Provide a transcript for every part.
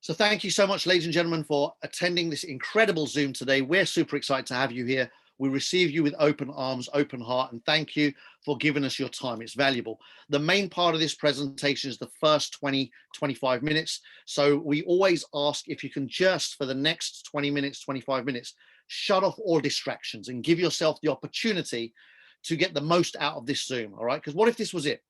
So thank you so much, ladies and gentlemen, for attending this incredible Zoom today. We're super excited to have you here. We receive you with open arms, open heart, and thank you for giving us your time. It's valuable. The main part of this presentation is the first 20, 25 minutes. So we always ask if you can just, for the next 20 minutes, 25 minutes, shut off all distractions and give yourself the opportunity to get the most out of this Zoom, all right? Because what if this was it?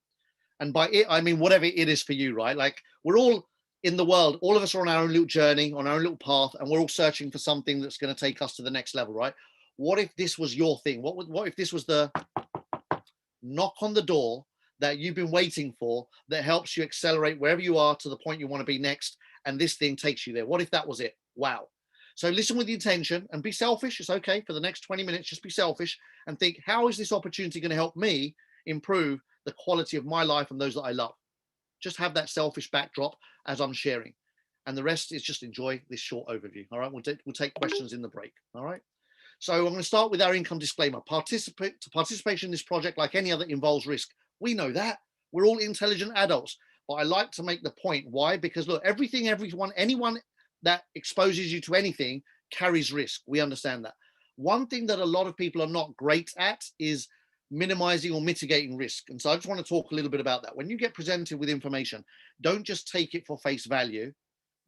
And by it, I mean whatever it is for you, right? Like we're all in the world, all of us are on our own little journey, on our own little path, and we're all searching for something that's going to take us to the next level, right? What if this was your thing? What if this was the knock on the door that you've been waiting for that helps you accelerate wherever you are to the point you want to be next, and this thing takes you there? What if that was it? Wow. So listen with the intention and be selfish. It's okay for the next 20 minutes, just be selfish and think, how is this opportunity going to help me improve the quality of my life and those that I love? Just have that selfish backdrop as I'm sharing. And the rest is just enjoy this short overview. All right, we'll take questions in the break. All right. So I'm going to start with our income disclaimer. Participation in this project, like any other, involves risk. We know that. We're all intelligent adults. But I like to make the point. Why? Because look, anyone that exposes you to anything carries risk. We understand that. One thing that a lot of people are not great at is minimizing or mitigating risk. And so I just want to talk a little bit about that. When you get presented with information, don't just take it for face value.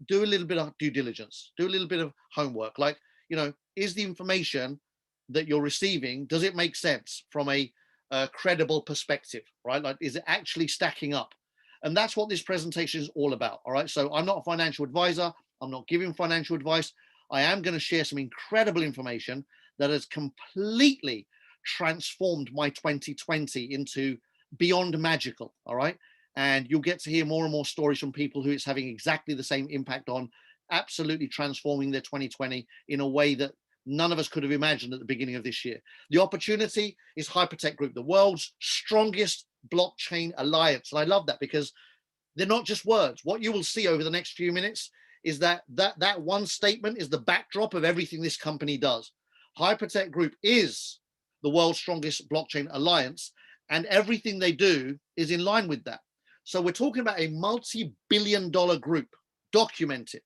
Do a little bit of due diligence. Do a little bit of homework. Like, is the information that you're receiving, does it make sense from a credible perspective, right? Like, is it actually stacking up? And that's what this presentation is all about, all right? So I'm not a financial advisor. I'm not giving financial advice. I am going to share some incredible information that has completely transformed my 2020 into beyond magical, all right? And you'll get to hear more and more stories from people who it's having exactly the same impact on, absolutely transforming their 2020 in a way that none of us could have imagined at the beginning of this year. The opportunity is Hypertech Group, the world's strongest blockchain alliance. And I love that because they're not just words. What you will see over the next few minutes is that one statement is the backdrop of everything this company does. Hypertech Group is the world's strongest blockchain alliance, and everything they do is in line with that. So we're talking about a multi-billion-dollar group, documented.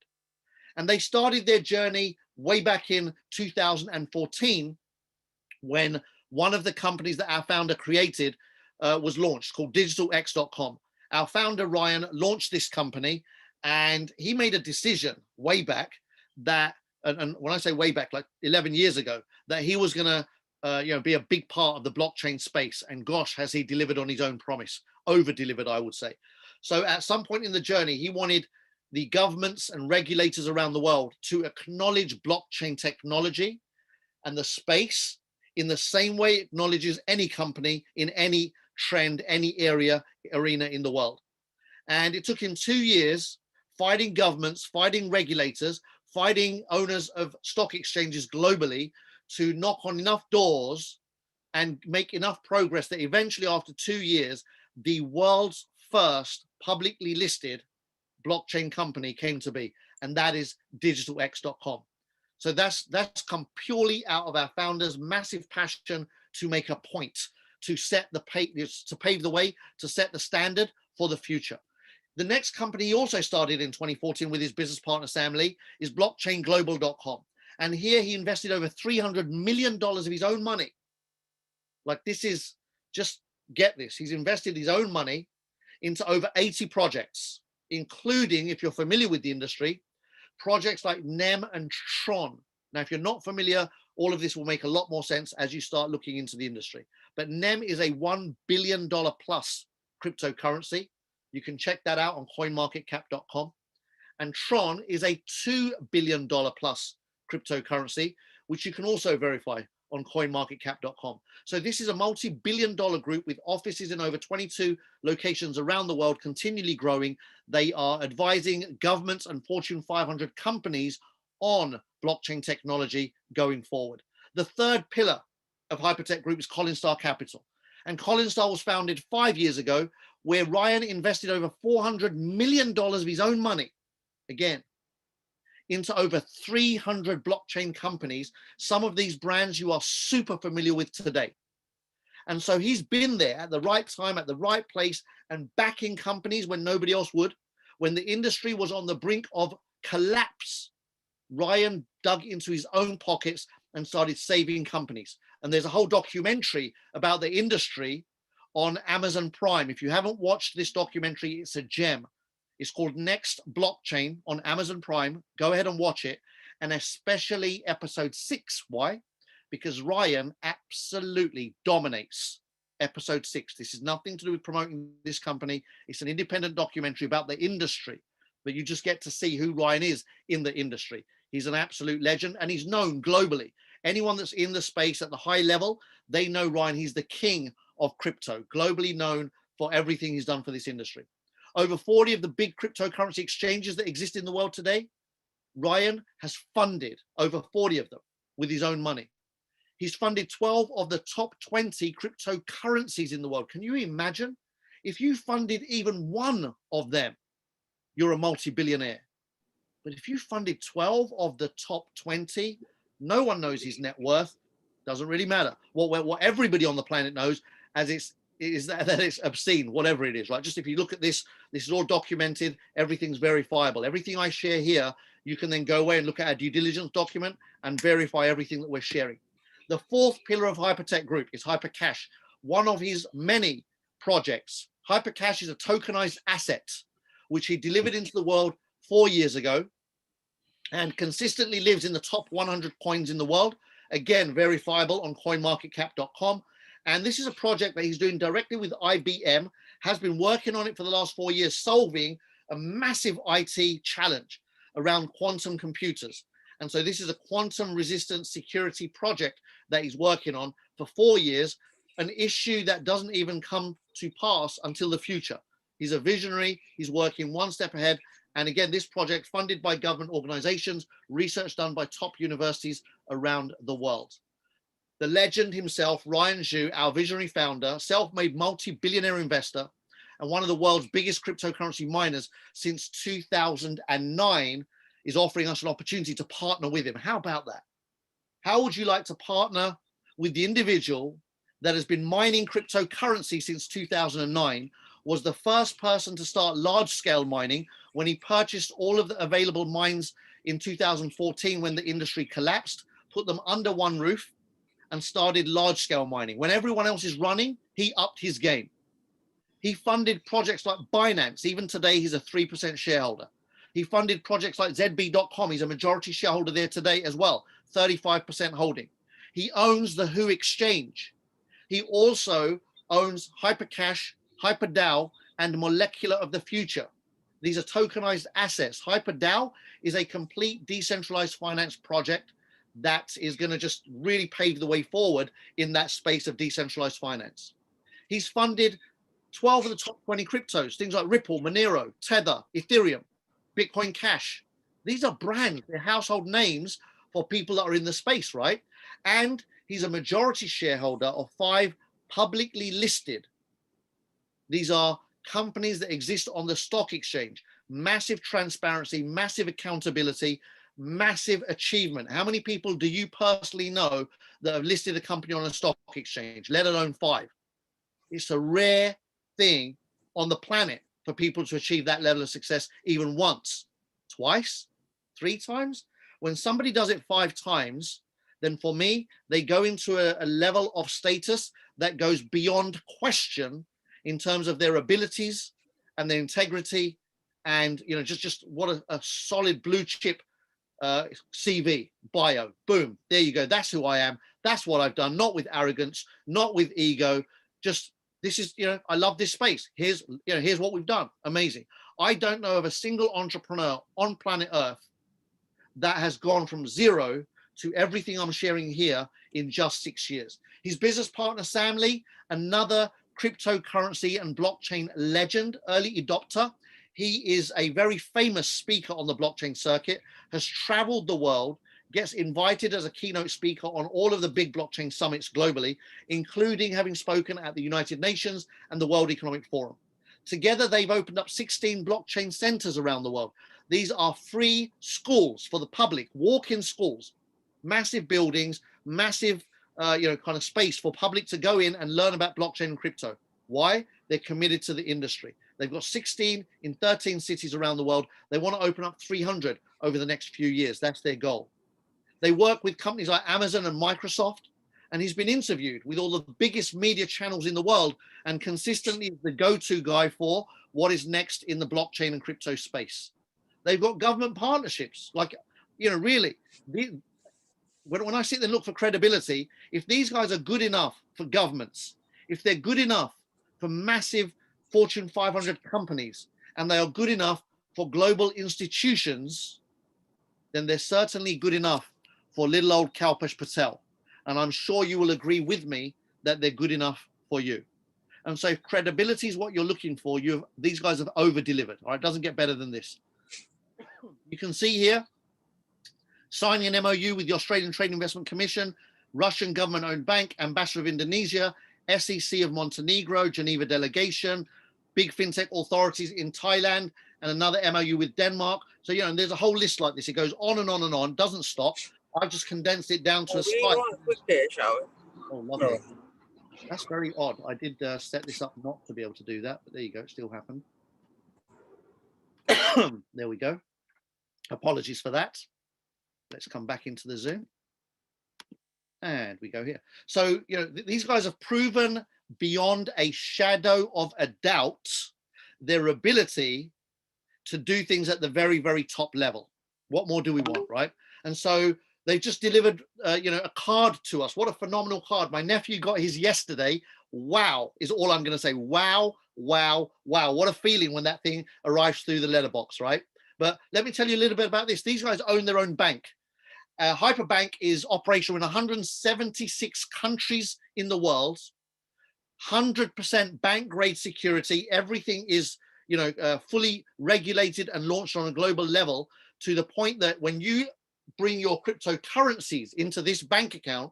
And they started their journey way back in 2014 when one of the companies that our founder created was launched, called digitalx.com. Our founder, Ryan, launched this company, and he made a decision way back that, and when I say way back, like 11 years ago, that he was going to be a big part of the blockchain space. And gosh, has he delivered on his own promise, over-delivered, I would say. So at some point in the journey, he wanted the governments and regulators around the world to acknowledge blockchain technology and the space in the same way it acknowledges any company in any trend, any arena in the world. And it took him 2 years fighting governments, fighting regulators, fighting owners of stock exchanges globally to knock on enough doors and make enough progress that eventually, after 2 years, the world's first publicly listed blockchain company came to be, and that is digitalx.com. So that's come purely out of our founders' massive passion to make a point, to pave the way, to set the standard for the future. The next company he also started in 2014 with his business partner Sam Lee is blockchainglobal.com. And here he invested over $300 million of his own money. Like, this is, just get this, he's invested his own money into over 80 projects, including, if you're familiar with the industry, projects like NEM and Tron. Now, if you're not familiar, all of this will make a lot more sense as you start looking into the industry. But NEM is a $1 billion plus cryptocurrency. You can check that out on coinmarketcap.com. And Tron is a $2 billion plus cryptocurrency, which you can also verify on coinmarketcap.com. So this is a multi-billion-dollar group with offices in over 22 locations around the world, continually growing. They are advising governments and Fortune 500 companies on blockchain technology going forward. The third pillar of Hypertech Group is Collinstar Capital. And Collinstar was founded 5 years ago, where Ryan invested over $400 million of his own money, again, into over 300 blockchain companies, some of these brands you are super familiar with today. And so he's been there at the right time, at the right place, and backing companies when nobody else would, when the industry was on the brink of collapse, Ryan dug into his own pockets and started saving companies. And there's a whole documentary about the industry on Amazon Prime. If you haven't watched this documentary, it's a gem. It's called Next Blockchain on Amazon Prime. Go ahead and watch it. And especially episode 6. Why? Because Ryan absolutely dominates episode 6. This is nothing to do with promoting this company. It's an independent documentary about the industry, but you just get to see who Ryan is in the industry. He's an absolute legend, and he's known globally. Anyone that's in the space at the high level, they know Ryan. He's the king of crypto, globally known for everything he's done for this industry. Over 40 of the big cryptocurrency exchanges that exist in the world today, Ryan has funded over 40 of them with his own money. He's funded 12 of the top 20 cryptocurrencies in the world. Can you imagine? If you funded even one of them, you're a multi-billionaire. But if you funded 12 of the top 20, no one knows his net worth. Doesn't really matter. What everybody on the planet knows as is that it's obscene, whatever it is, right? Just if you look at this, this is all documented. Everything's verifiable. Everything I share here, you can then go away and look at our due diligence document and verify everything that we're sharing. The fourth pillar of Hypertech Group is Hypercash, one of his many projects. Hypercash is a tokenized asset, which he delivered into the world 4 years ago and consistently lives in the top 100 coins in the world. Again, verifiable on coinmarketcap.com. And this is a project that he's doing directly with IBM, has been working on it for the last 4 years, solving a massive IT challenge around quantum computers. And so this is a quantum resistant security project that he's working on for 4 years, an issue that doesn't even come to pass until the future. He's a visionary, he's working one step ahead. And again, this project funded by government organizations, research done by top universities around the world. The legend himself, Ryan Zhu, our visionary founder, self-made multi-billionaire investor, and one of the world's biggest cryptocurrency miners since 2009, is offering us an opportunity to partner with him. How about that? How would you like to partner with the individual that has been mining cryptocurrency since 2009, was the first person to start large-scale mining when he purchased all of the available mines in 2014 when the industry collapsed, put them under one roof, and started large-scale mining. When everyone else is running, he upped his game. He funded projects like Binance. Even today, he's a 3% shareholder. He funded projects like ZB.com. He's a majority shareholder there today as well, 35% holding. He owns the Who Exchange. He also owns Hypercash, HyperDAO, and Molecular of the Future. These are tokenized assets. HyperDAO is a complete decentralized finance project that is going to just really pave the way forward in that space of decentralized finance. He's funded 12 of the top 20 cryptos, things like Ripple, Monero, Tether, Ethereum, Bitcoin Cash. These are brands, they're household names for people that are in the space, right? And he's a majority shareholder of 5 publicly listed. These are companies that exist on the stock exchange. Massive transparency, massive accountability, massive achievement. How many people do you personally know that have listed a company on a stock exchange, let alone 5? It's a rare thing on the planet for people to achieve that level of success even once, twice, 3 times. When somebody does it 5 times, then for me, they go into a level of status that goes beyond question in terms of their abilities and their integrity, and just what a solid blue chip CV, bio, boom, there you go. That's who I am. That's what I've done, not with arrogance, not with ego. Just this is, I love this space. Here's what we've done. Amazing. I don't know of a single entrepreneur on planet Earth that has gone from 0 to everything I'm sharing here in just 6 years. His business partner, Sam Lee, another cryptocurrency and blockchain legend, early adopter. He is a very famous speaker on the blockchain circuit, has traveled the world, gets invited as a keynote speaker on all of the big blockchain summits globally, including having spoken at the United Nations and the World Economic Forum. Together, they've opened up 16 blockchain centers around the world. These are free schools for the public, walk-in schools, massive buildings, massive kind of space for public to go in and learn about blockchain and crypto. Why? They're committed to the industry. They've got 16 in 13 cities around the world. They want to open up 300 over the next few years. That's their goal. They work with companies like Amazon and Microsoft, and he's been interviewed with all the biggest media channels in the world and consistently is the go-to guy for what is next in the blockchain and crypto space. They've got government partnerships, like, you know, really, when I sit there and look for credibility, if these guys are good enough for governments, if they're good enough for massive Fortune 500 companies, and they are good enough for global institutions, then they're certainly good enough for little old Kalpesh Patel. And I'm sure you will agree with me that they're good enough for you. And so if credibility is what you're looking for, these guys have over-delivered. All right, it doesn't get better than this. You can see here, signing an MOU with the Australian Trade Investment Commission, Russian government-owned bank, Ambassador of Indonesia, SEC of Montenegro, Geneva delegation, big fintech authorities in Thailand, and another MOU with Denmark. So, you know, and there's a whole list like this. It goes on and on and on, doesn't stop. I've just condensed it down to a slide. Oh, lovely. No. That's very odd. I did set this up not to be able to do that, but there you go. It still happened. There we go. Apologies for that. Let's come back into the Zoom. And we go here. So, you know, these guys have proven beyond a shadow of a doubt their ability to do things at the very, very top level. What more do we want, right? And so they've just delivered, you know, a card to us. What a phenomenal card. My nephew got his yesterday. Wow, is all I'm going to say. Wow, wow, wow. What a feeling when that thing arrives through the letterbox, right? But let me tell you a little bit about this. These guys own their own bank. Hyperbank is operational in 176 countries in the world. 100% bank grade security. Everything is, you know, fully regulated and launched on a global level, to the point that when you bring your cryptocurrencies into this bank account,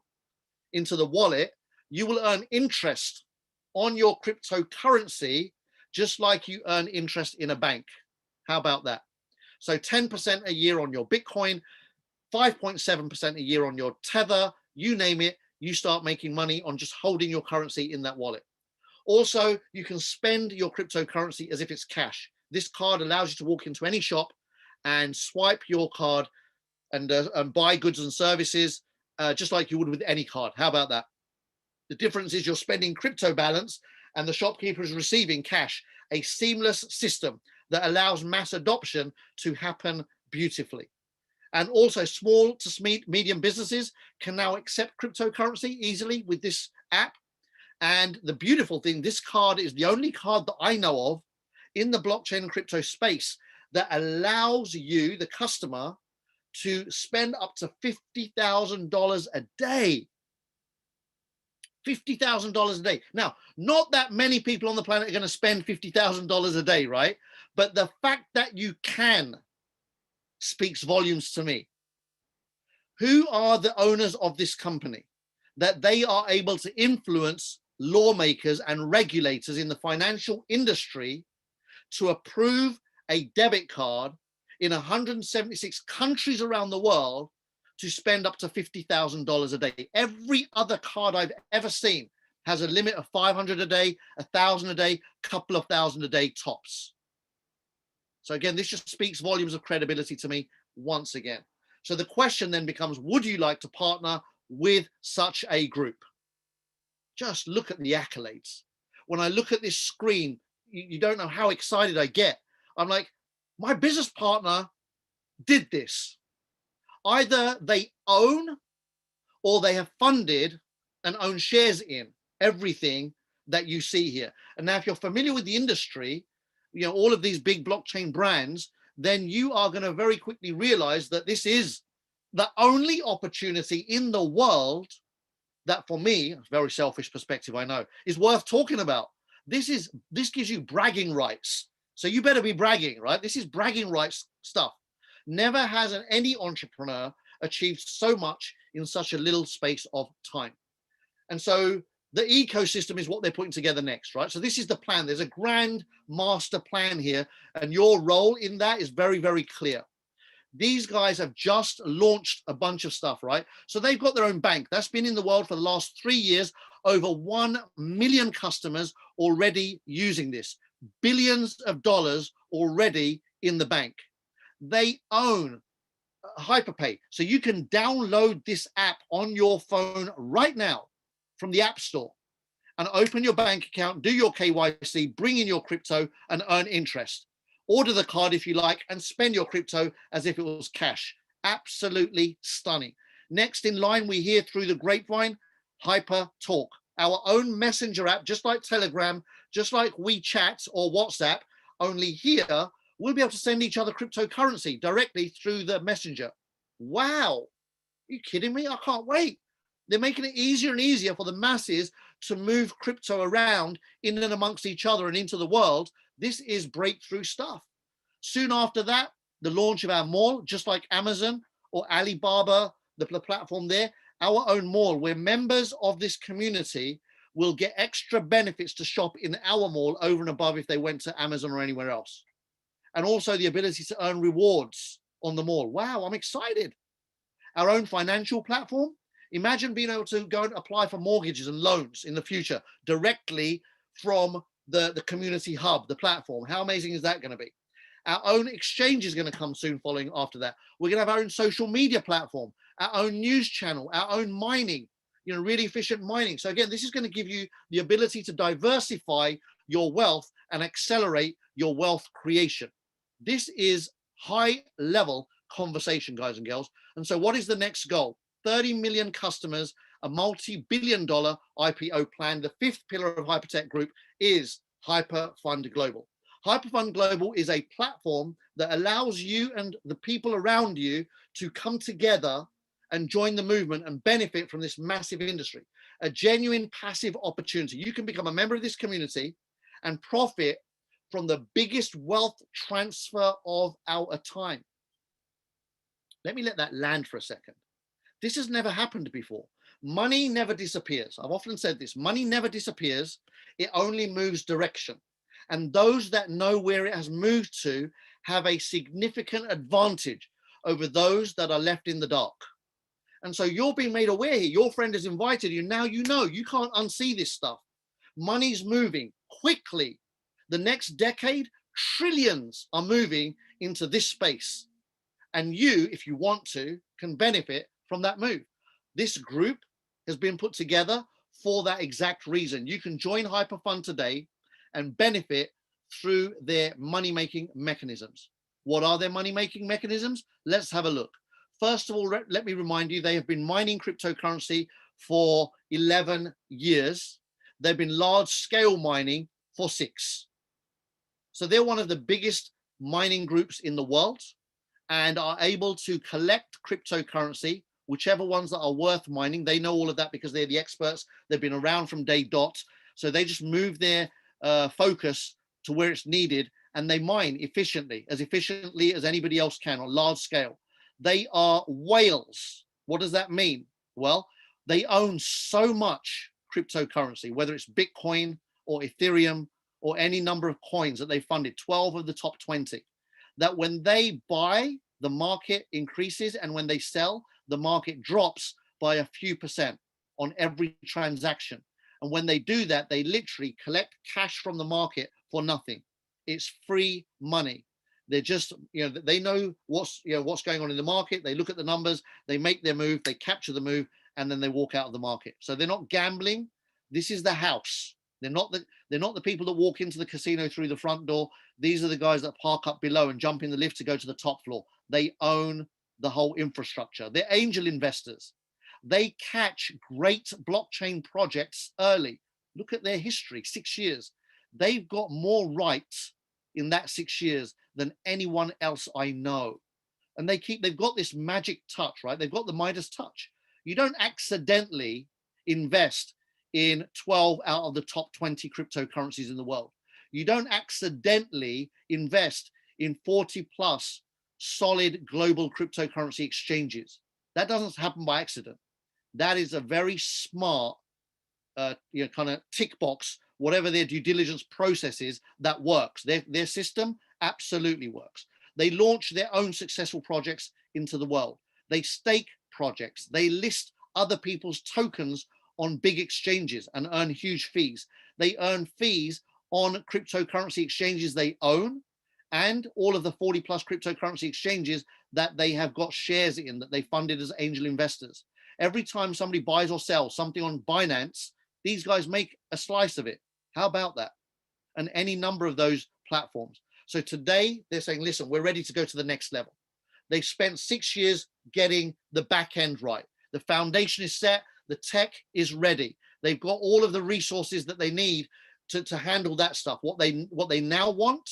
into the wallet, you will earn interest on your cryptocurrency just like you earn interest in a bank. How about that? So 10% a year on your Bitcoin, 5.7% a year on your Tether, you name it, you start making money on just holding your currency in that wallet. Also, you can spend your cryptocurrency as if it's cash. This card allows you to walk into any shop and swipe your card and buy goods and services just like you would with any card. How about that? The difference is you're spending crypto balance and the shopkeeper is receiving cash, a seamless system that allows mass adoption to happen beautifully. And also small to medium businesses can now accept cryptocurrency easily with this app. And the beautiful thing, this card is the only card that I know of in the blockchain and crypto space that allows you, the customer, to spend up to $50,000 a day. $50,000 a day. Now, not that many people on the planet are going to spend $50,000 a day, right? But the fact that you can speaks volumes to me. Who are the owners of this company that they are able to influence lawmakers and regulators in the financial industry to approve a debit card in 176 countries around the world to spend up to $50,000 a day? Every other card I've ever seen has a limit of 500 a day, 1,000 a day, couple of thousand a day tops. So again, this just speaks volumes of credibility to me once again. So the question then becomes, would you like to partner with such a group? Just look at the accolades. When I look at this screen, you don't know how excited I get. I'm like, my business partner did this. Either they own or they have funded and own shares in everything that you see here. And now if you're familiar with the industry, you know, all of these big blockchain brands, then you are going to very quickly realize that this is the only opportunity in the world that, for me, a very selfish perspective, I know, is worth talking about. This gives you bragging rights. So you better be bragging, right? This is bragging rights stuff. Never has any entrepreneur achieved so much in such a little space of time. And so the ecosystem is what they're putting together next, right? So this is the plan. There's a grand master plan here, and your role in that is very, very clear. These guys have just launched a bunch of stuff, right? So they've got their own bank. That's been in the world for the last 3 years. Over 1 million customers already using this. billions of dollars already in the bank. They own Hyperpay. So you can download this app on your phone right now from the App Store and open your bank account, do your KYC, bring in your crypto and earn interest. Order the card if you like and spend your crypto as if it was cash. Absolutely stunning. Next in line, we hear through the grapevine, Hyper Talk, our own messenger app, just like Telegram, just like WeChat or WhatsApp, only here we'll be able to send each other cryptocurrency directly through the messenger. Wow. Are you kidding me? I can't wait. They're making it easier and easier for the masses to move crypto around in and amongst each other and into the world. This is breakthrough stuff. Soon after that, the launch of our mall, just like Amazon or Alibaba, the platform there, our own mall, where members of this community will get extra benefits to shop in our mall over and above if they went to Amazon or anywhere else. And also the ability to earn rewards on the mall. Wow, I'm excited. Our own financial platform. Imagine being able to go and apply for mortgages and loans in the future directly from the community hub, the platform. How amazing is that going to be? Our own exchange is going to come soon following after that. We're going to have our own social media platform, our own news channel, our own mining, really efficient mining. So again, this is going to give you the ability to diversify your wealth and accelerate your wealth creation. This is high level conversation, guys and girls. And so what is the next goal? 30 million customers, a multi-billion-dollar IPO plan. The fifth pillar of Hypertech Group is Hyperfund Global. Hyperfund Global is a platform that allows you and the people around you to come together and join the movement and benefit from this massive industry, a genuine passive opportunity. You can become a member of this community and profit from the biggest wealth transfer of our time. Let me let that land for a second. This has never happened before. Money never disappears. I've often said this, money never disappears. It only moves direction. And those that know where it has moved to have a significant advantage over those that are left in the dark. And so you're being made aware here. Your friend has invited you. Now you know you can't unsee this stuff. Money's moving quickly. The next decade, trillions are moving into this space. And you, if you want to, can benefit from that move. This group has been put together for that exact reason. You can join Hyperfund today and benefit through their money-making mechanisms. What are their money-making mechanisms? Let's have a look. First of all, let me remind you, they have been mining cryptocurrency for 11 years. They've been large-scale mining for 6. So they're one of the biggest mining groups in the world and are able to collect cryptocurrency, whichever ones that are worth mining. They know all of that because they're the experts. They've been around from day dot. So they just move their focus to where it's needed, and they mine efficiently as anybody else can on large scale. They are whales. What does that mean? Well, they own so much cryptocurrency, whether it's Bitcoin or Ethereum or any number of coins that they funded, 12 of the top 20, that when they buy, the market increases, and when they sell, the market drops by a few percent on every transaction. And when they do that, they literally collect cash from the market for nothing. It's free money. They're just, they know what's going on in the market. They look at the numbers, they make their move, they capture the move, and then they walk out of the market. So they're not gambling. This is the house. They're not the people that walk into the casino through the front door. These are the guys that park up below and jump in the lift to go to the top floor. They own the whole infrastructure. They're angel investors. They catch great blockchain projects early. Look at their history, 6 years. They've got more rights in that 6 years than anyone else I know. And they've got this magic touch, right? They've got the Midas touch. You don't accidentally invest in 12 out of the top 20 cryptocurrencies in the world. You don't accidentally invest in 40 plus solid global cryptocurrency exchanges. That doesn't happen by accident. That is a very smart, kind of tick box, whatever their due diligence process is, that works. Their system absolutely works. They launch their own successful projects into the world. They stake projects. They list other people's tokens on big exchanges and earn huge fees. They earn fees on cryptocurrency exchanges they own and all of the 40 plus cryptocurrency exchanges that they have got shares in, that they funded as angel investors. Every time somebody buys or sells something on Binance, these guys make a slice of it. How about that? And any number of those platforms. So today they're saying, listen, we're ready to go to the next level. They spent 6 years getting the back end right. The foundation is set, the tech is ready. They've got all of the resources that they need to handle that stuff. What they now want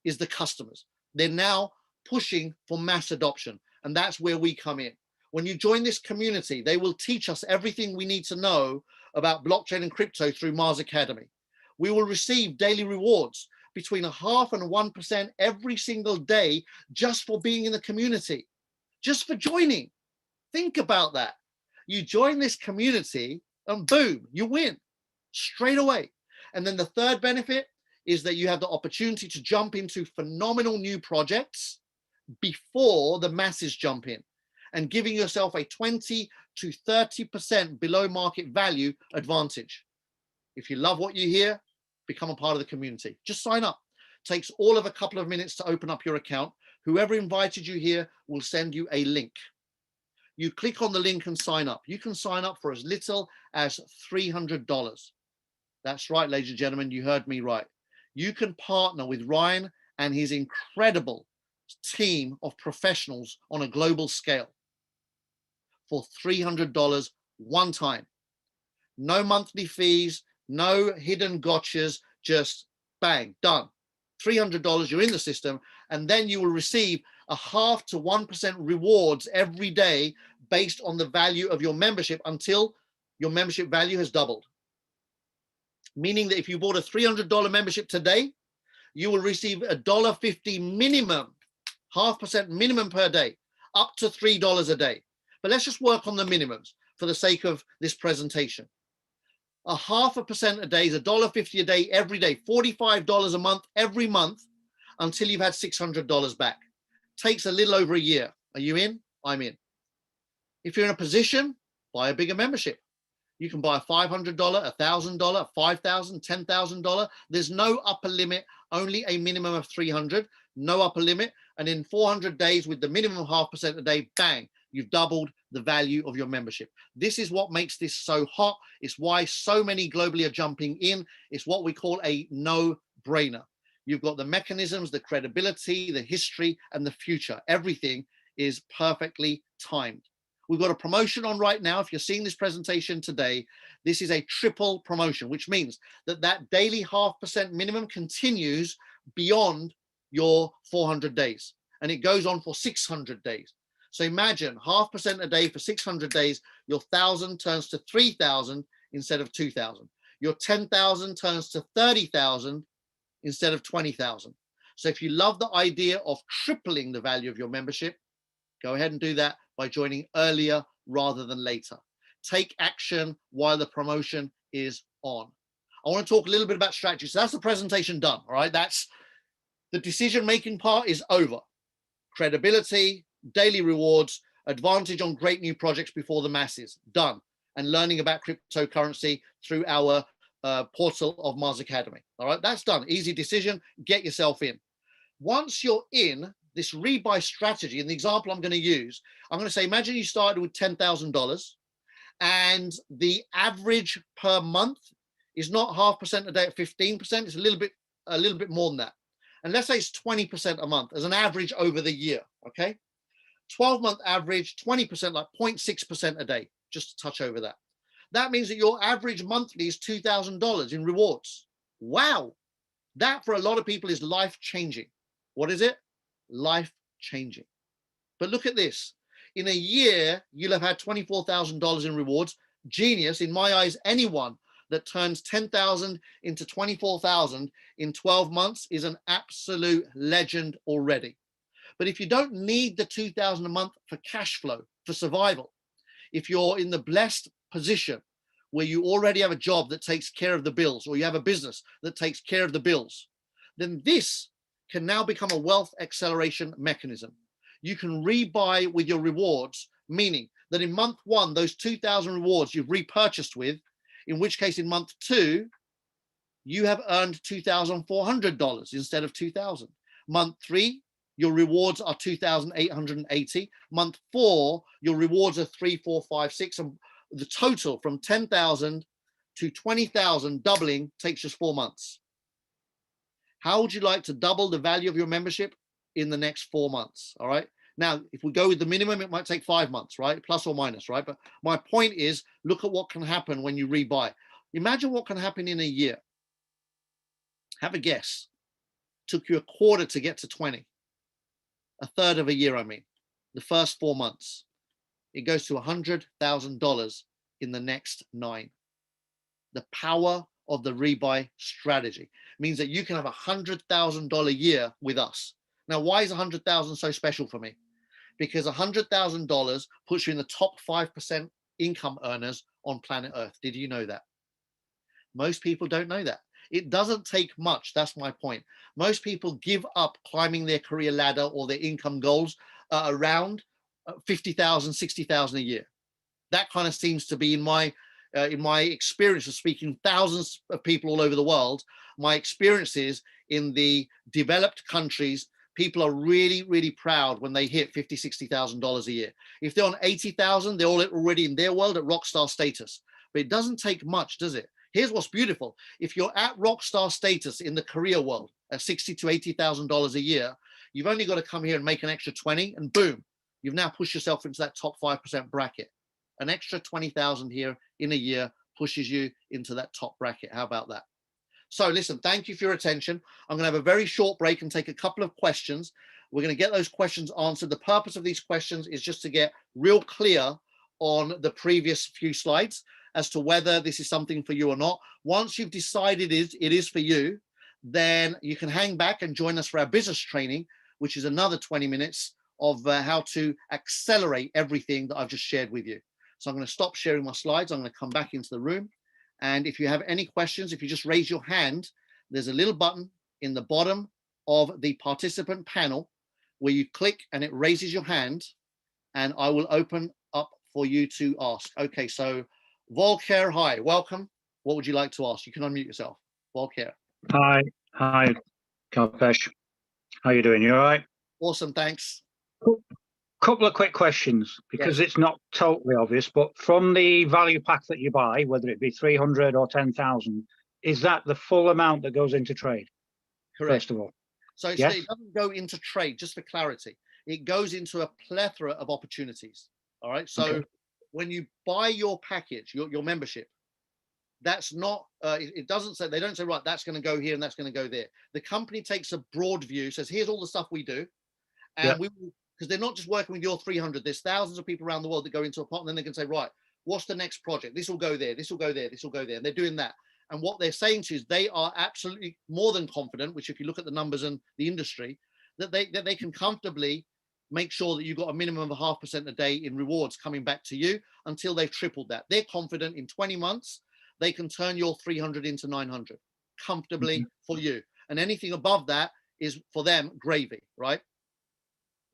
is the customers. They're now pushing for mass adoption. And that's where we come in. When you join this community, they will teach us everything we need to know about blockchain and crypto through Mars Academy. We will receive daily rewards between 0.5% and 1% every single day just for being in the community, just for joining. Think about that. You join this community and boom, you win straight away. And then the third benefit is that you have the opportunity to jump into phenomenal new projects before the masses jump in, and giving yourself a 20 to 30% below market value advantage. If you love what you hear, become a part of the community. Just sign up. Takes all of a couple of minutes to open up your account. Whoever invited you here will send you a link. You click on the link and sign up. You can sign up for as little as $300. That's right, ladies and gentlemen, you heard me right. You can partner with Ryan and his incredible team of professionals on a global scale for $300 one time. No monthly fees, no hidden gotchas, just bang, done. $300, you're in the system, and then you will receive 0.5% to 1% rewards every day based on the value of your membership until your membership value has doubled. Meaning that if you bought a $300 membership today, you will receive $1.50 minimum, 0.5% minimum per day, up to $3 a day. But let's just work on the minimums for the sake of this presentation. 0.5% a day is $1.50 a day every day, $45 a month every month until you've had $600 back. Takes a little over a year. Are you in? I'm in. If you're in a position, buy a bigger membership. You can buy a $500, $1,000, $5,000, $10,000. There's no upper limit, only a minimum of 300, no upper limit. And in 400 days with the minimum of 0.5% a day, bang, you've doubled the value of your membership. This is what makes this so hot. It's why so many globally are jumping in. It's what we call a no-brainer. You've got the mechanisms, the credibility, the history, and the future. Everything is perfectly timed. We've got a promotion on right now. If you're seeing this presentation today, this is a triple promotion, which means that that daily 0.5% minimum continues beyond your 400 days. And it goes on for 600 days. So imagine 0.5% a day for 600 days, your 1,000 turns to 3,000 instead of 2,000. Your 10,000 turns to 30,000 instead of 20,000. So if you love the idea of tripling the value of your membership, go ahead and do that by joining earlier rather than later. Take action while the promotion is on. I want to talk a little bit about strategy. So that's the presentation done, all right? That's the decision-making part is over. Credibility, daily rewards, advantage on great new projects before the masses, done. And learning about cryptocurrency through our portal of Mars Academy. All right, that's done. Easy decision, get yourself in. Once you're in, this rebuy strategy, and the example I'm going to use, I'm going to say, imagine you started with $10,000 and the average per month is not 0.5% a day at 15%, it's a little bit more than that. And let's say it's 20% a month as an average over the year, okay? 12-month average, 20%, like 0.6% a day, just to touch over that. That means that your average monthly is $2,000 in rewards. Wow. That for a lot of people is life-changing. What is it? Life-changing. But look at this. In a year, you'll have had $24,000 in rewards. Genius. In my eyes, anyone that turns 10,000 into 24,000 in 12 months is an absolute legend already. But if you don't need the 2,000 a month for cash flow, for survival, if you're in the blessed position where you already have a job that takes care of the bills, or you have a business that takes care of the bills, then this can now become a wealth acceleration mechanism. You can rebuy with your rewards, meaning that in month one, those 2,000 rewards you've repurchased with, in which case in month two, you have earned $2,400 instead of 2,000. Month 3, your rewards are 2,880. Month 4, your rewards are 3, 4, 5, 6, and the total from 10,000 to 20,000 doubling takes just 4 months. How would you like to double the value of your membership in the next 4 months? All right. Now, if we go with the minimum, it might take 5 months, right? Plus or minus, right? But my point is, look at what can happen when you rebuy. Imagine what can happen in a year. Have a guess. Took you a quarter to get to 20. A third of a year, I mean. The first 4 months. It goes to $100,000 in the next 9. The power of the rebuy strategy means that you can have $100,000 year with us. Now, why is 100,000 so special for me? Because $100,000 puts you in the top 5% income earners on planet Earth. Did you know that? Most people don't know that. It doesn't take much. That's my point. Most people give up climbing their career ladder or their income goals around 50,000, 60,000 a year. That kind of seems to be in my experience of speaking thousands of people all over the world. My experiences in the developed countries, people are really, really proud when they hit $50,000, $60,000 a year. If they're on 80,000, they're already in their world at rock star status. But it doesn't take much, does it? Here's what's beautiful. If you're at rock star status in the career world at $60,000 to $80,000 a year, you've only got to come here and make an extra 20, and boom, you've now pushed yourself into that top 5% bracket. An extra 20,000 here in a year pushes you into that top bracket. How about that? So listen, thank you for your attention. I'm going to have a very short break and take a couple of questions. We're going to get those questions answered. The purpose of these questions is just to get real clear on the previous few slides as to whether this is something for you or not. Once you've decided it is for you, then you can hang back and join us for our business training, which is another 20 minutes of how to accelerate everything that I've just shared with you. So I'm going to stop sharing my slides. I'm going to come back into the room. And if you have any questions, if you just raise your hand, there's a little button in the bottom of the participant panel where you click and it raises your hand, and I will open up for you to ask. Okay, so Volker, hi, welcome. What would you like to ask? You can unmute yourself. Volker. Hi, Kalpesh. How you doing? You all right? Awesome, thanks. Couple of quick questions, because It's not totally obvious, but from the value pack that you buy, whether it be 300 or 10,000, is that the full amount that goes into trade? Correct. First of all. So yes? It doesn't go into trade, just for clarity. It goes into a plethora of opportunities. All right. So okay. When you buy your package, your membership, that's not, it doesn't say, they don't say, right, that's going to go here and that's going to go there. The company takes a broad view, says, here's all the stuff we do. And we will, because they're not just working with your 300, there's thousands of people around the world that go into a pot, and then they can say, right, what's the next project? This will go there, this will go there, this will go there. And they're doing that. And what they're saying to you is they are absolutely more than confident, which if you look at the numbers and the industry, that they can comfortably make sure that you've got a minimum of 0.5% a day in rewards coming back to you until they've tripled that. They're confident in 20 months, they can turn your 300 into 900 comfortably for you. And anything above that is for them gravy, right?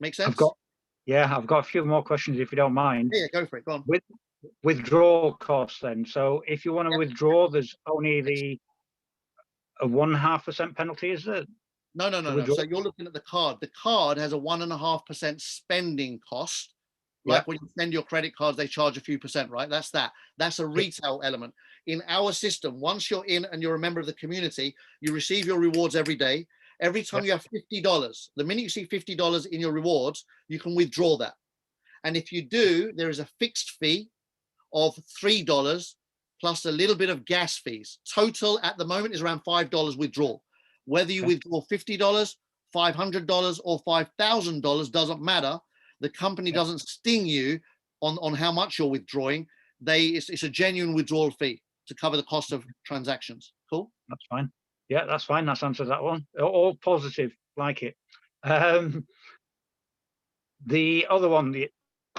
Make sense? I've got a few more questions if you don't mind. Yeah, go for it. Go on. With withdrawal costs then. So if you want to withdraw, there's only a 1.5% penalty, is it? No. So you're looking at the card. The card has a 1.5% spending cost. Like when you spend your credit cards, they charge a few percent, right? That's a retail element. In our system, once you're in and you're a member of the community, you receive your rewards every day. Every time you have $50, the minute you see $50 in your rewards, you can withdraw that. And if you do, there is a fixed fee of $3 plus a little bit of gas fees. Total at the moment is around $5 withdrawal. Whether you withdraw $50, $500, or $5,000 doesn't matter. The company doesn't sting you on how much you're withdrawing. It's a genuine withdrawal fee to cover the cost of transactions. Cool? That's fine. Yeah, that's fine. That's answered that one. All positive, like it. The other one,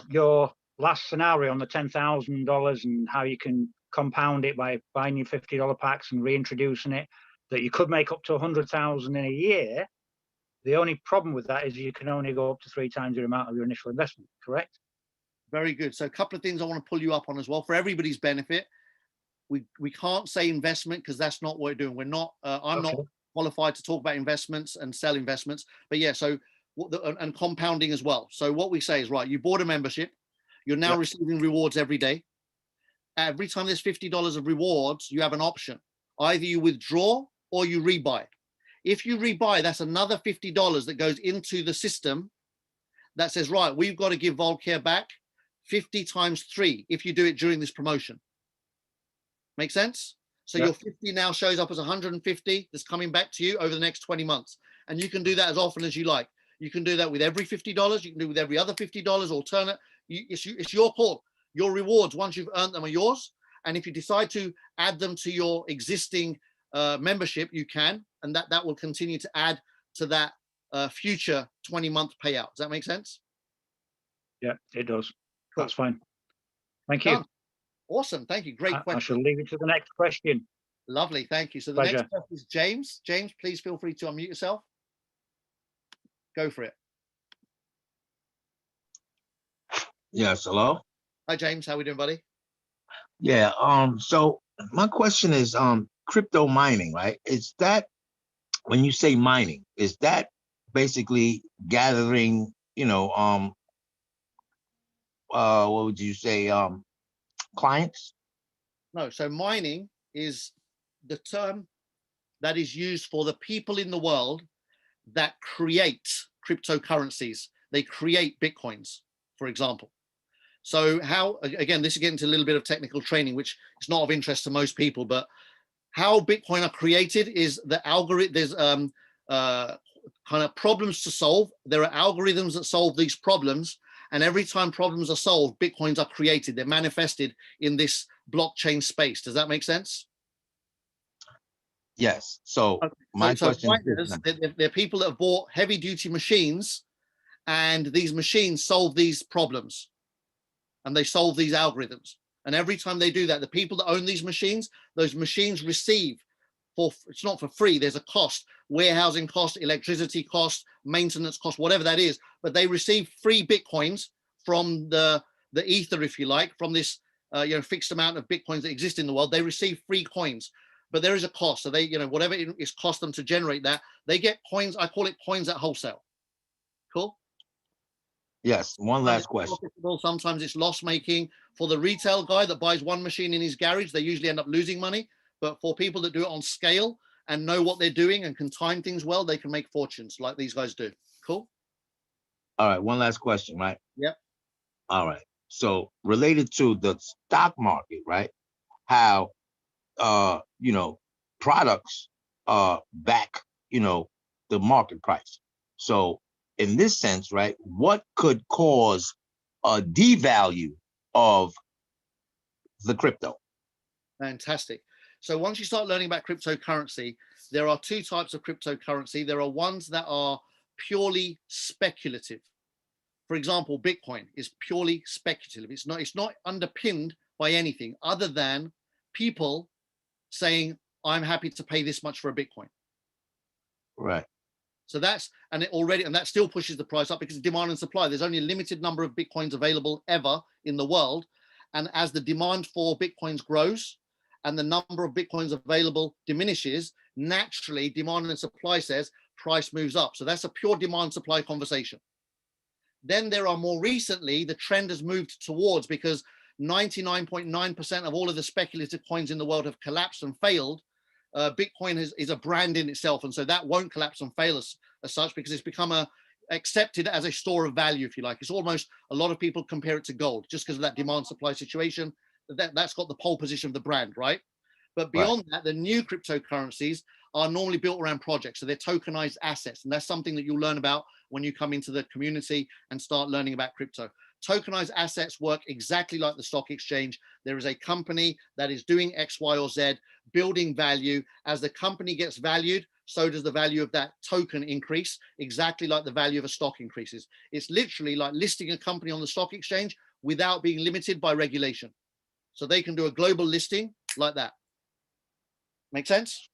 your last scenario on the $10,000 and how you can compound it by buying your $50 packs and reintroducing it, that you could make up to 100,000 in a year. The only problem with that is you can only go up to 3 times your amount of your initial investment, correct? Very good. So a couple of things I want to pull you up on as well for everybody's benefit. We can't say investment because that's not what we're doing. We're not. I'm not Okay. qualified to talk about investments and sell investments. But yeah, so and compounding as well. So what we say is, right, you bought a membership, you're now Yep. receiving rewards every day. Every time there's $50 of rewards, you have an option. Either you withdraw or you rebuy. If you rebuy, that's another $50 that goes into the system that says, right, we've got to give Volcare back 50 times 3 if you do it during this promotion. Make sense? So Yep. your 50 now shows up as 150 that's coming back to you over the next 20 months. And you can do that as often as you like. You can do that with every $50. You can do it with every other $50 alternate. It's your call. Your rewards, once you've earned them, are yours. And if you decide to add them to your existing membership, you can. And that will continue to add to that future 20-month payout. Does that make sense? Yeah, it does. Cool. That's fine. Thank you. Done. Awesome. Thank you. Great I question. shall leave it to the next question. Lovely. Thank you. So the Pleasure. next question is James. James, please feel free to unmute yourself. Go for it. Yes, hello. Hi, James. How we doing, buddy? Yeah, so my question is crypto mining, right? Is that, when you say mining, is that basically gathering, what would you say, clients? No. So mining is the term that is used for the people in the world that create cryptocurrencies. They create Bitcoins, for example. So how, again, this is getting into a little bit of technical training, which is not of interest to most people, but how Bitcoin are created is the algorithm. There's kind of problems to solve. There are algorithms that solve these problems. And every time problems are solved, Bitcoins are created. They're manifested in this blockchain space. Does that make sense? Yes. So Okay. my question miners, is, they're people that have bought heavy duty machines, and these machines solve these problems and they solve these algorithms. And every time they do that, the people that own these machines, those machines receive it's not for free, there's a cost, warehousing cost, electricity cost, maintenance cost, whatever that is, but they receive free Bitcoins from the ether, if you like, from this fixed amount of Bitcoins that exist in the world. They receive free coins, but there is a cost. So they, whatever it is cost them to generate that, they get coins. I call it coins at wholesale. Cool. yes, one last question. Sometimes it's loss making. For the retail guy that buys one machine in his garage, they usually end up losing money. But for people that do it on scale and know what they're doing and can time things well, they can make fortunes like these guys do. Cool. All right, one last question, right? Yep. All right. So related to the stock market, right? How products back, the market price. So in this sense, right, what could cause a devalue of the crypto? Fantastic. So once you start learning about cryptocurrency, there are two types of cryptocurrency. There are ones that are purely speculative. For example, Bitcoin is purely speculative. It's not underpinned by anything other than people saying, I'm happy to pay this much for a Bitcoin. Right. So that still pushes the price up because of demand and supply. There's only a limited number of Bitcoins available ever in the world. And as the demand for Bitcoins grows and the number of Bitcoins available diminishes, naturally demand and supply says price moves up. So that's a pure demand supply conversation. Then there are more recently, the trend has moved towards, because 99.9% of all of the speculative coins in the world have collapsed and failed. Bitcoin is a brand in itself. And so that won't collapse and fail as such, because it's become accepted as a store of value, if you like. It's almost, a lot of people compare it to gold just because of that demand supply situation. That's got the pole position of the brand, right? But beyond that, the new cryptocurrencies are normally built around projects. So they're tokenized assets. And that's something that you'll learn about when you come into the community and start learning about crypto. Tokenized assets work exactly like the stock exchange. There is a company that is doing X, Y, or Z, building value. As the company gets valued, so does the value of that token increase, exactly like the value of a stock increases. It's literally like listing a company on the stock exchange without being limited by regulation. So they can do a global listing like that. Make sense?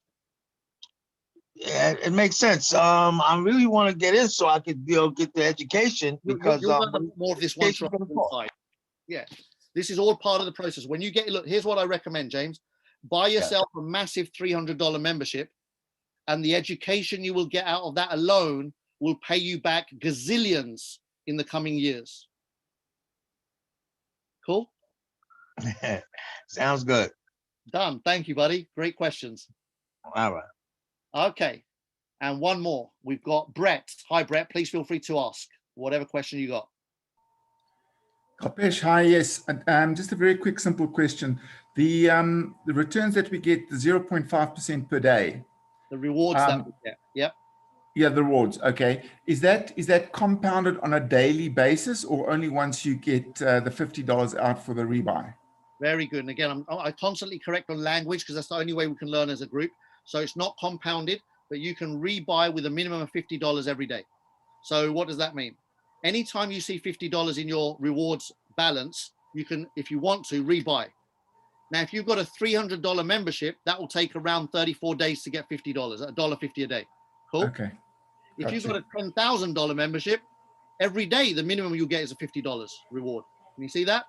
Yeah, it makes sense. I really want to get in so I could, get the education, because you'll learn more of this once you're inside. Yeah, this is all part of the process. When you look, here's what I recommend, James. Buy yourself a massive $300 membership, and the education you will get out of that alone will pay you back gazillions in the coming years. Cool? Sounds good. Done. Thank you, buddy. Great questions. All right. Okay. And one more. We've got Brett. Hi, Brett. Please feel free to ask whatever question you got. Kalpesh, hi, yes. Just a very quick, simple question. The returns that we get, the 0.5% per day. The rewards that we get. Yep. Yeah, the rewards. Okay. Is that compounded on a daily basis, or only once you get the $50 out for the rebuy? Very good. And again, I constantly correct on language because that's the only way we can learn as a group. So it's not compounded, but you can rebuy with a minimum of $50 every day. So what does that mean? Anytime you see $50 in your rewards balance, you can, if you want to, rebuy. Now, if you've got a $300 membership, that will take around 34 days to get $50, $1.50 a day. Cool. Okay. If you've got a $10,000 membership, every day the minimum you get is a $50 reward. Can you see that?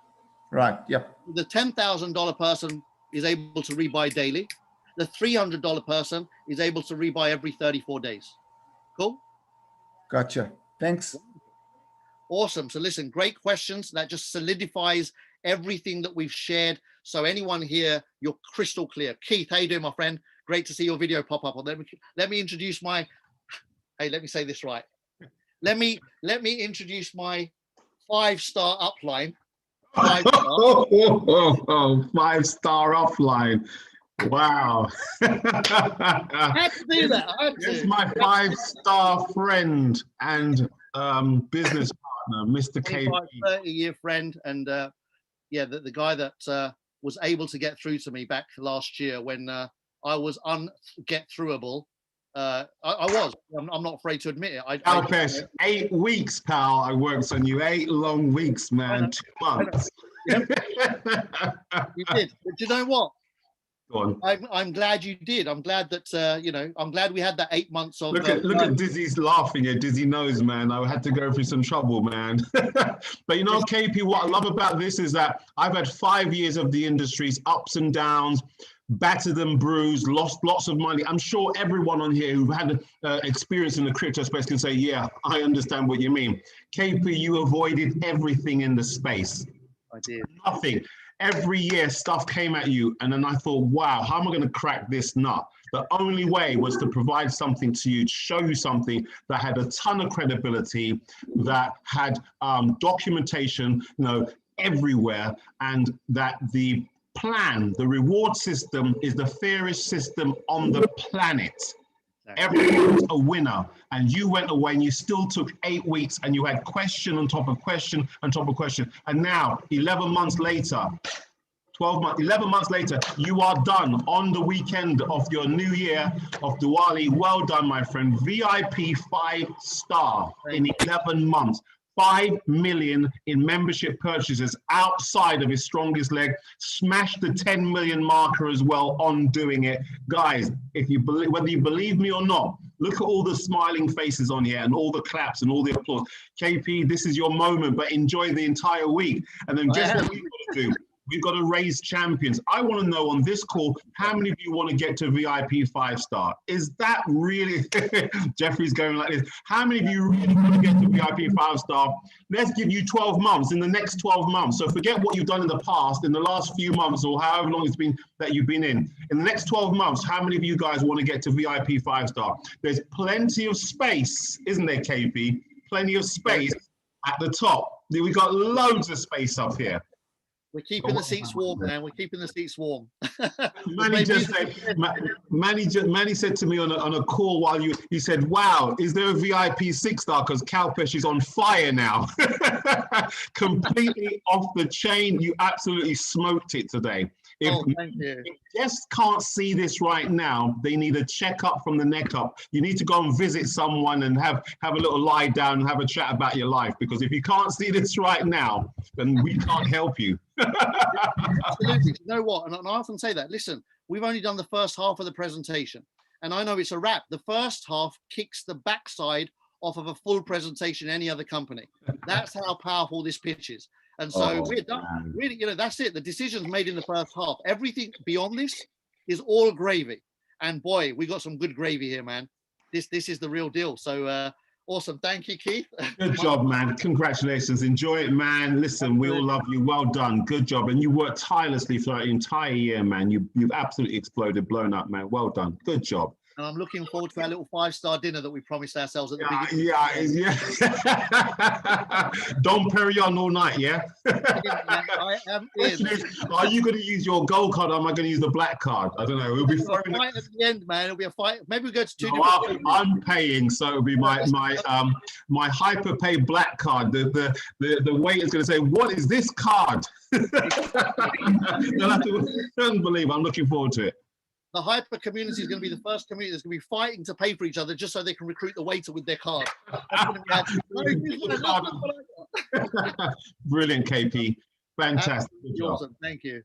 Right. Yep. The $10,000 person is able to rebuy daily. The $300 person is able to rebuy every 34 days. Cool. Gotcha. Thanks. Awesome. So listen, great questions. That just solidifies everything that we've shared. So anyone here, you're crystal clear. Keith, how you doing, my friend? Great to see your video pop up. Let me introduce my, hey, let me say this right. Let me introduce my 5-star upline. 5-star. Oh, 5-star offline. Wow. I had to do that. It's my 5-star friend and business partner, Mr. K. 30-year friend, and yeah, the guy that was able to get through to me back last year when I was unget-throughable. I was. I'm not afraid to admit it. Alpesh, 8 weeks, pal. I worked on you. 8 long weeks, man. 2 months. You did. But you know what? Go on. I'm glad you did. I'm glad that you know. I'm glad we had that 8 months of. Look at Dizzy's laughing here. Dizzy knows, man. I had to go through some trouble, man. But you know, KP, what I love about this is that I've had 5 years of the industry's ups and downs, battered and bruised, lost lots of money. I'm sure everyone on here who had experience in the crypto space can say, yeah, I understand what you mean. KP, you avoided everything in the space. I did. Nothing. Every year stuff came at you, and then I thought, wow, how am I going to crack this nut? The only way was to provide something to you, to show you something that had a ton of credibility, that had documentation, you know, everywhere, and that the plan, the reward system is the fairest system on the planet. Everyone's a winner, and you went away and you still took 8 weeks and you had question on top of question on top of question. And now 11 months later, 12 months, 11 months later, you are done on the weekend of your new year of Diwali. Well done, my friend. VIP 5-star in 11 months. 5 million in membership purchases outside of his strongest leg, smashed the 10 million marker as well on doing it. Guys, if you believe, whether you believe me or not, look at all the smiling faces on here and all the claps and all the applause. KP, this is your moment, but enjoy the entire week. And then just what we've got to do, we've got to raise champions. I want to know on this call, how many of you want to get to VIP 5-star? Is that really, Jeffrey's going like this. How many of you really want to get to VIP 5-star? Let's give you 12 months, in the next 12 months. So forget what you've done in the past, in the last few months or however long it's been that you've been in. In the next 12 months, how many of you guys want to get to VIP 5-star? There's plenty of space, isn't there, KP? Plenty of space at the top. We've got loads of space up here. We're keeping the seats warm, man. We're keeping the seats warm. Manny just said, Manny said to me on a call while he said, wow, is there a VIP 6-star? Because Kalpesh is on fire now. Completely off the chain. You absolutely smoked it today. Thank you. If guests can't see this right now, they need a checkup from the neck up. You need to go and visit someone and have a little lie down and have a chat about your life. Because if you can't see this right now, then we can't help you. Absolutely. You know what? And I often say that. Listen, we've only done the first half of the presentation, and I know it's a wrap. The first half kicks the backside off of a full presentation in any other company. That's how powerful this pitch is. And so we're done. Really, you know, that's it. The decision's made in the first half. Everything beyond this is all gravy. And boy, we got some good gravy here, man. This is the real deal. So awesome. Thank you, Keith. Good job, man. Congratulations. Enjoy it, man. Listen, we all love you. Well done. Good job. And you worked tirelessly throughout the entire year, man. You've absolutely exploded, blown up, man. Well done. Good job. And I'm looking forward to our little 5-star dinner that we promised ourselves at the beginning. Yeah. Dom Perignon all night, yeah? I am in. Are you going to use your gold card or am I going to use the black card? I don't know. We'll be throwing fight at the end, man. It'll be a fight. Maybe we go to two different. I'm paying, so it'll be my Hyperpay black card. The waiter's going to say, "What is this card?" Unbelievable. I'm looking forward to it. The Hyper community is going to be the first community that's going to be fighting to pay for each other just so they can recruit the waiter with their card. Brilliant, KP. Fantastic. Awesome. Thank you.